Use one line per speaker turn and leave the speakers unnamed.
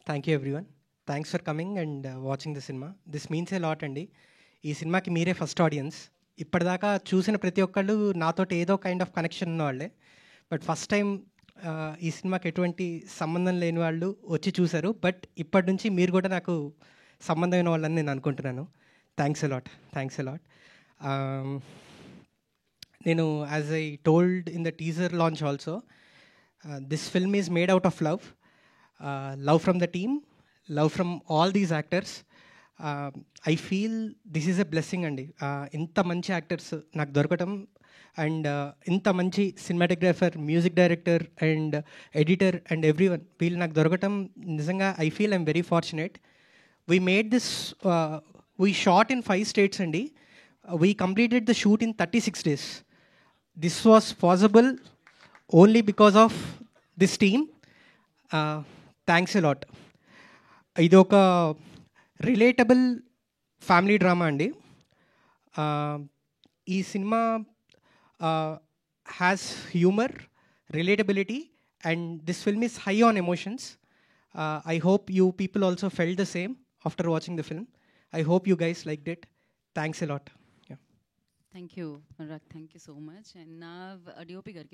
Thank you everyone. Thanks for coming and watching the cinema. This means a lot అండి. ఈ సినిమాకి మీరే first audience. ఇప్పటిదాకా చూసిన ప్రతి ఒక్కళ్ళు నాతోటి ఏదో కైండ్ ఆఫ్ కనెక్షన్ ఉన్న వాళ్ళే. బట్ ఫస్ట్ టైం ఈ సినిమాకి ఎటువంటి సంబంధం లేని వాళ్ళు వచ్చి చూశారు. బట్ ఇప్పటి నుంచి మీరు కూడా నాకు సంబంధమైన వాళ్ళని నేను అనుకుంటున్నాను. Thanks a lot. నేను as I told in the teaser launch also, this film is made out of love. Love from the team, love from all these actors. I feel this is a blessing అండి. ఇంత మంచి actors నాకు దొరకటం and ఇంత మంచి cinematographer, music director and editor and everyone వీళ్ళు నాకు దొరకటం నిజంగా I feel I'm very fortunate. We made this, we shot in 5 states అండి. We completed the shoot in 36 days. This was possible only because of this team. Thanks a lot. ఇది ఒక relatable family drama అండి. ఈ cinema has humour, relatability and this film is high on emotions. I hope you people also felt the same after watching the film. I hope you guys liked it. Thanks a lot.
Thank you, Anurag. Thank you so much. And now, DOP గారికి